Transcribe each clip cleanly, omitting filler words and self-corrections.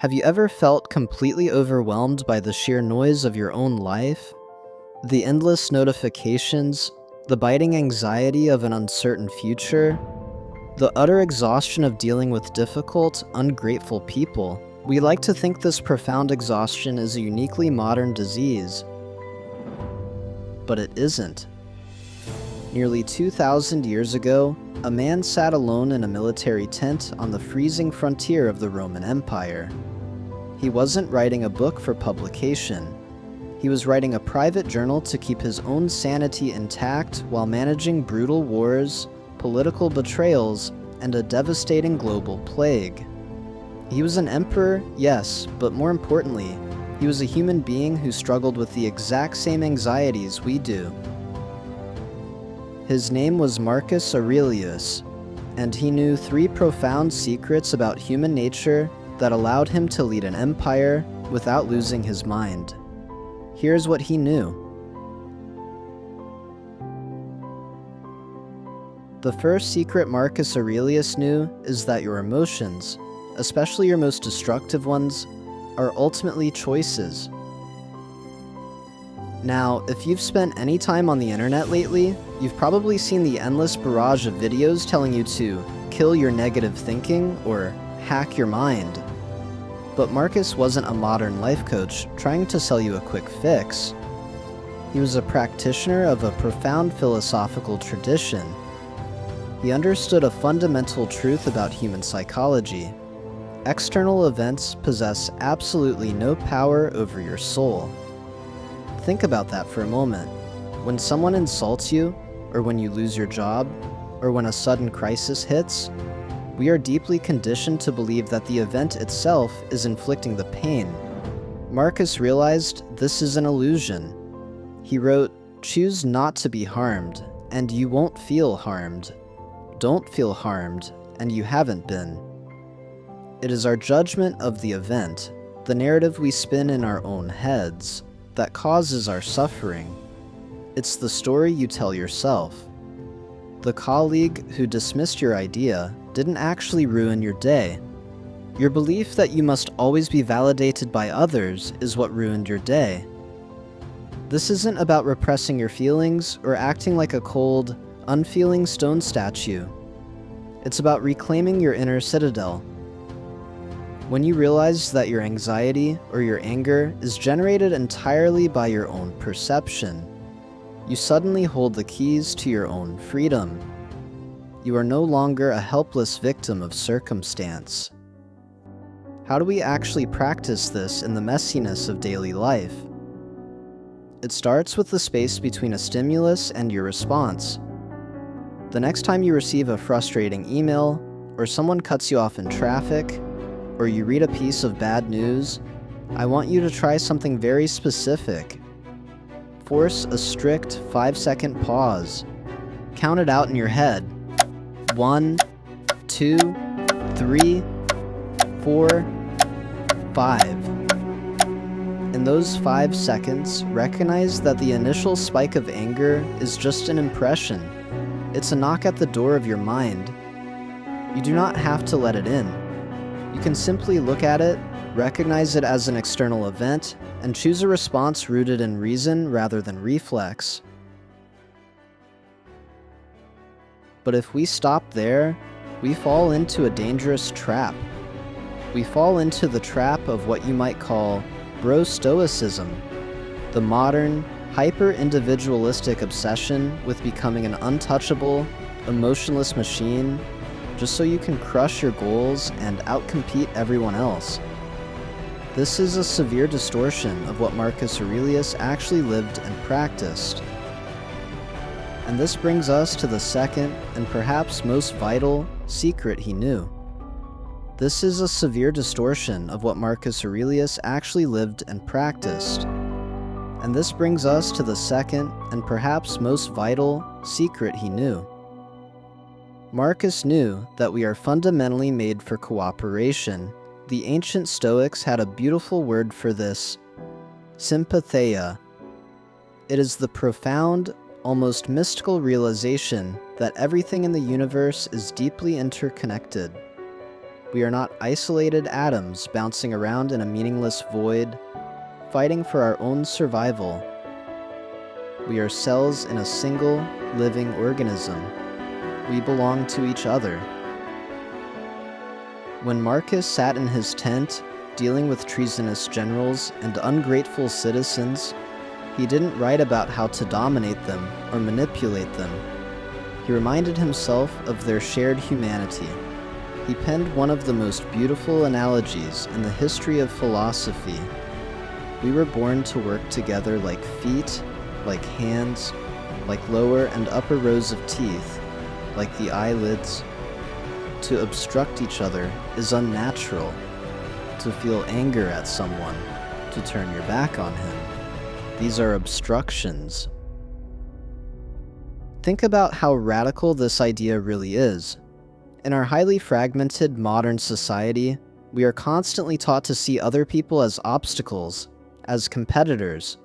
Have you ever felt completely overwhelmed by the sheer noise of your own life? The endless notifications, the biting anxiety of an uncertain future, the utter exhaustion of dealing with difficult, ungrateful people. We like to think this profound exhaustion is a uniquely modern disease, but it isn't. Nearly 2,000 years ago, a man sat alone in a military tent on the freezing frontier of the Roman Empire. He wasn't writing a book for publication. He was writing a private journal to keep his own sanity intact while managing brutal wars, political betrayals, and a devastating global plague. He was an emperor, yes, but more importantly, he was a human being who struggled with the exact same anxieties we do. His name was Marcus Aurelius, and he knew 3 profound secrets about human nature that allowed him to lead an empire without losing his mind. Here's what he knew. The first secret Marcus Aurelius knew is that your emotions, especially your most destructive ones, are ultimately choices. Now, if you've spent any time on the internet lately, you've probably seen the endless barrage of videos telling you to kill your negative thinking or hack your mind. But Marcus wasn't a modern life coach trying to sell you a quick fix. He was a practitioner of a profound philosophical tradition. He understood a fundamental truth about human psychology. External events possess absolutely no power over your soul. Think about that for a moment. When someone insults you, or when you lose your job, or when a sudden crisis hits, we are deeply conditioned to believe that the event itself is inflicting the pain. Marcus realized this is an illusion. He wrote, "Choose not to be harmed, and you won't feel harmed. Don't feel harmed, and you haven't been." It is our judgment of the event, the narrative we spin in our own heads, that causes our suffering. It's the story you tell yourself. The colleague who dismissed your idea didn't actually ruin your day. Your belief that you must always be validated by others is what ruined your day. This isn't about repressing your feelings or acting like a cold, unfeeling stone statue. It's about reclaiming your inner citadel. When you realize that your anxiety or your anger is generated entirely by your own perception, you suddenly hold the keys to your own freedom. You are no longer a helpless victim of circumstance. How do we actually practice this in the messiness of daily life? It starts with the space between a stimulus and your response. The next time you receive a frustrating email, or someone cuts you off in traffic, or you read a piece of bad news, I want you to try something very specific. Force a strict 5-second pause. Count it out in your head. 1, 2, 3, 4, 5. In those 5 seconds, recognize that the initial spike of anger is just an impression. It's a knock at the door of your mind. You do not have to let it in. You can simply look at it, recognize it as an external event, and choose a response rooted in reason rather than reflex. But if we stop there, we fall into a dangerous trap. We fall into the trap of what you might call bro-stoicism, the modern, hyper-individualistic obsession with becoming an untouchable, emotionless machine just so you can crush your goals and outcompete everyone else. This is a severe distortion of what Marcus Aurelius actually lived and practiced. And this brings us to the second, and perhaps most vital, secret he knew. This is a severe distortion of what Marcus Aurelius actually lived and practiced. And this brings us to the second, and perhaps most vital, secret he knew. Marcus knew that we are fundamentally made for cooperation. The ancient Stoics had a beautiful word for this, sympatheia. It is the profound, almost mystical realization that everything in the universe is deeply interconnected. We are not isolated atoms bouncing around in a meaningless void, fighting for our own survival. We are cells in a single, living organism. We belong to each other. When Marcus sat in his tent, dealing with treasonous generals and ungrateful citizens, he didn't write about how to dominate them or manipulate them. He reminded himself of their shared humanity. He penned one of the most beautiful analogies in the history of philosophy. We were born to work together like feet, like hands, like lower and upper rows of teeth, like the eyelids. To obstruct each other is unnatural. To feel anger at someone, to turn your back on him. These are obstructions. Think about how radical this idea really is. In our highly fragmented modern society, we are constantly taught to see other people as obstacles, as competitors,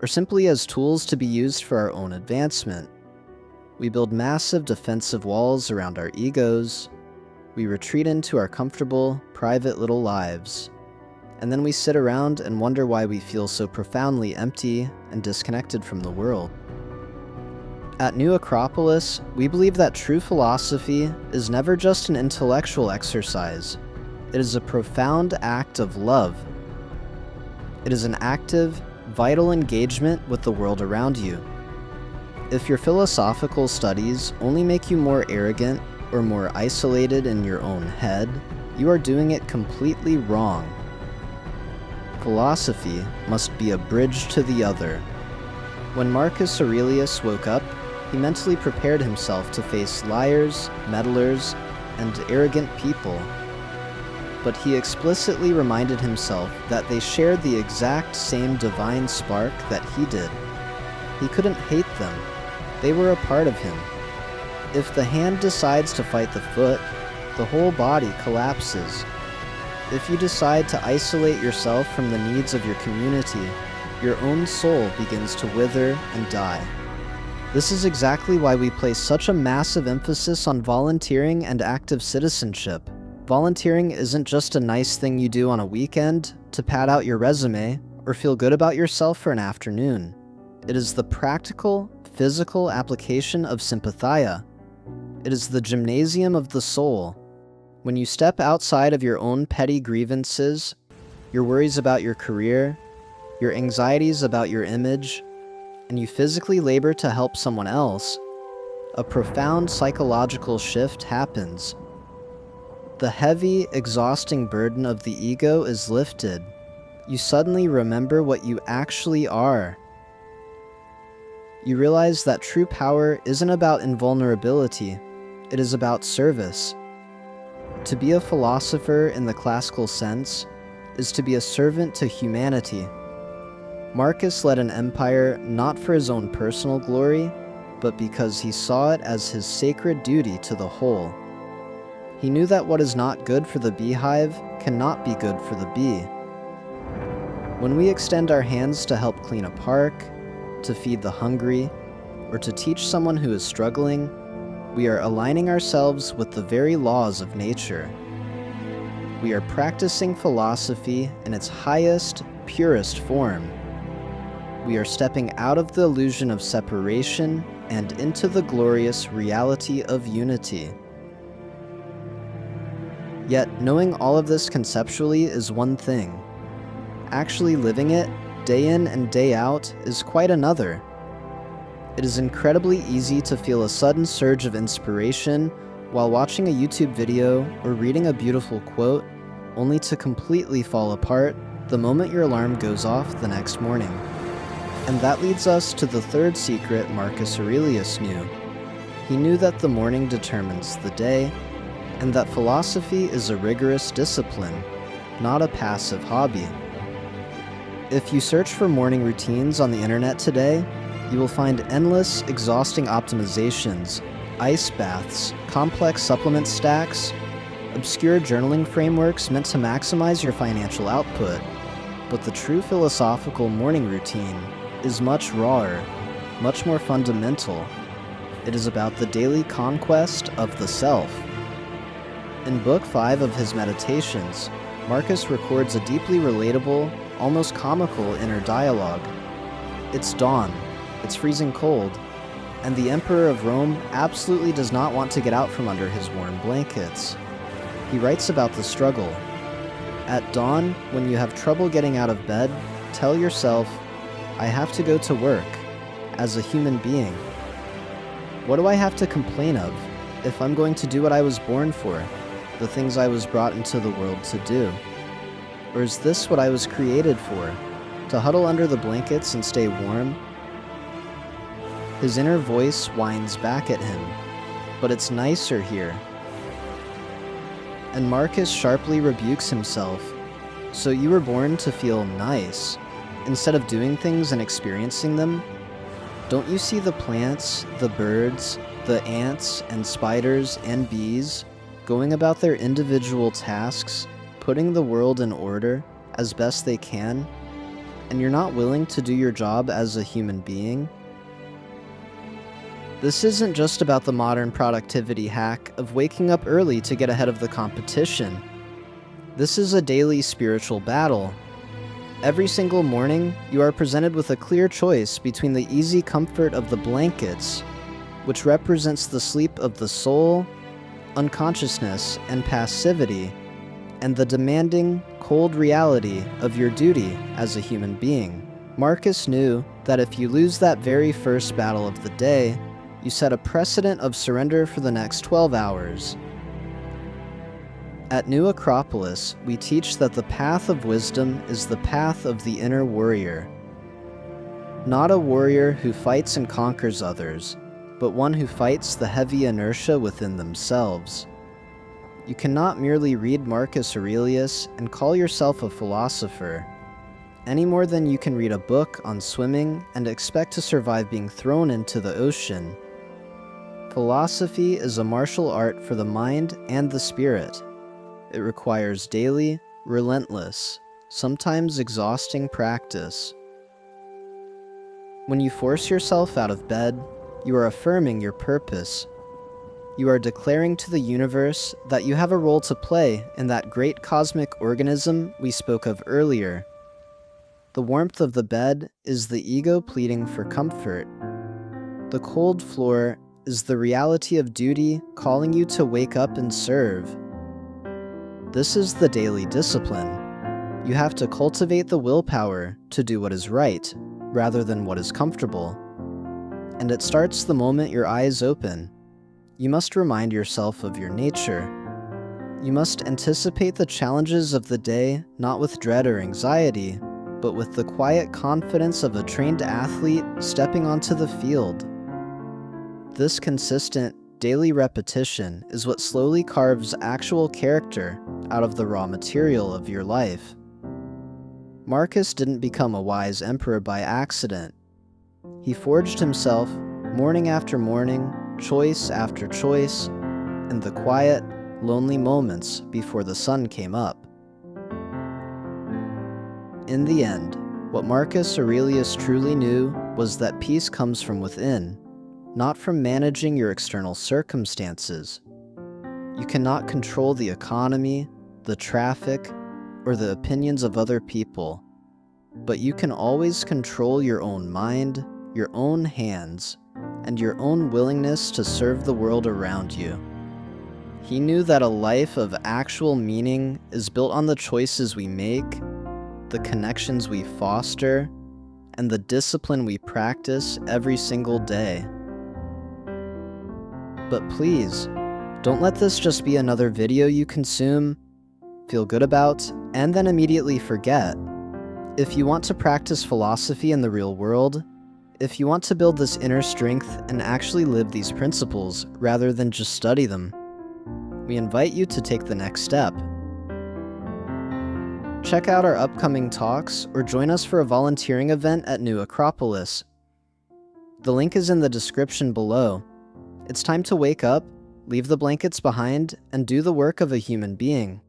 or simply as tools to be used for our own advancement. We build massive defensive walls around our egos. We retreat into our comfortable, private little lives. And then we sit around and wonder why we feel so profoundly empty and disconnected from the world. At New Acropolis, we believe that true philosophy is never just an intellectual exercise. It is a profound act of love. It is an active, vital engagement with the world around you. If your philosophical studies only make you more arrogant or more isolated in your own head, you are doing it completely wrong. Philosophy must be a bridge to the other. When Marcus Aurelius woke up, he mentally prepared himself to face liars, meddlers, and arrogant people. But he explicitly reminded himself that they shared the exact same divine spark that he did. He couldn't hate them. They were a part of him. If the hand decides to fight the foot, the whole body collapses. If you decide to isolate yourself from the needs of your community, your own soul begins to wither and die. This is exactly why we place such a massive emphasis on volunteering and active citizenship. Volunteering isn't just a nice thing you do on a weekend to pad out your resume or feel good about yourself for an afternoon. It is the practical, physical application of sympathia. It is the gymnasium of the soul. When you step outside of your own petty grievances, your worries about your career, your anxieties about your image, and you physically labor to help someone else, a profound psychological shift happens. The heavy, exhausting burden of the ego is lifted. You suddenly remember what you actually are. You realize that true power isn't about invulnerability, it is about service. To be a philosopher in the classical sense is to be a servant to humanity. Marcus led an empire not for his own personal glory, but because he saw it as his sacred duty to the whole. He knew that what is not good for the beehive cannot be good for the bee. When we extend our hands to help clean a park, to feed the hungry, or to teach someone who is struggling, we are aligning ourselves with the very laws of nature. We are practicing philosophy in its highest, purest form. We are stepping out of the illusion of separation and into the glorious reality of unity. Yet, knowing all of this conceptually is one thing. Actually living it, day in and day out, is quite another. It is incredibly easy to feel a sudden surge of inspiration while watching a YouTube video or reading a beautiful quote, only to completely fall apart the moment your alarm goes off the next morning. And that leads us to the third secret Marcus Aurelius knew. He knew that the morning determines the day, and that philosophy is a rigorous discipline, not a passive hobby. If you search for morning routines on the internet today, you will find endless, exhausting optimizations, ice baths, complex supplement stacks, obscure journaling frameworks meant to maximize your financial output. But the true philosophical morning routine is much rawer, much more fundamental. It is about the daily conquest of the self. In Book 5 of his Meditations, Marcus records a deeply relatable, almost comical inner dialogue. It's dawn, it's freezing cold, and the Emperor of Rome absolutely does not want to get out from under his warm blankets. He writes about the struggle. At dawn, when you have trouble getting out of bed, tell yourself, I have to go to work, as a human being. What do I have to complain of if I'm going to do what I was born for, the things I was brought into the world to do? Or is this what I was created for, to huddle under the blankets and stay warm? His inner voice whines back at him, but it's nicer here. And Marcus sharply rebukes himself. So you were born to feel nice, instead of doing things and experiencing them? Don't you see the plants, the birds, the ants and spiders and bees going about their individual tasks, putting the world in order as best they can, and you're not willing to do your job as a human being? This isn't just about the modern productivity hack of waking up early to get ahead of the competition. This is a daily spiritual battle. Every single morning, you are presented with a clear choice between the easy comfort of the blankets, which represents the sleep of the soul, unconsciousness, and passivity, and the demanding, cold reality of your duty as a human being. Marcus knew that if you lose that very first battle of the day, you set a precedent of surrender for the next 12 hours. At New Acropolis, we teach that the path of wisdom is the path of the inner warrior. Not a warrior who fights and conquers others, but one who fights the heavy inertia within themselves. You cannot merely read Marcus Aurelius and call yourself a philosopher, any more than you can read a book on swimming and expect to survive being thrown into the ocean. Philosophy is a martial art for the mind and the spirit. It requires daily, relentless, sometimes exhausting practice. When you force yourself out of bed, you are affirming your purpose. You are declaring to the universe that you have a role to play in that great cosmic organism we spoke of earlier. The warmth of the bed is the ego pleading for comfort. The cold floor is the reality of duty calling you to wake up and serve. This is the daily discipline. You have to cultivate the willpower to do what is right, rather than what is comfortable. And it starts the moment your eyes open. You must remind yourself of your nature. You must anticipate the challenges of the day not with dread or anxiety, but with the quiet confidence of a trained athlete stepping onto the field. This consistent, daily repetition is what slowly carves actual character out of the raw material of your life. Marcus didn't become a wise emperor by accident. He forged himself, morning after morning, choice after choice, in the quiet, lonely moments before the sun came up. In the end, what Marcus Aurelius truly knew was that peace comes from within, not from managing your external circumstances. You cannot control the economy, the traffic, or the opinions of other people, but you can always control your own mind, your own hands, and your own willingness to serve the world around you. He knew that a life of actual meaning is built on the choices we make, the connections we foster, and the discipline we practice every single day. But please, don't let this just be another video you consume, feel good about, and then immediately forget. If you want to practice philosophy in the real world, if you want to build this inner strength and actually live these principles rather than just study them, we invite you to take the next step. Check out our upcoming talks or join us for a volunteering event at New Acropolis. The link is in the description below. It's time to wake up, leave the blankets behind, and do the work of a human being.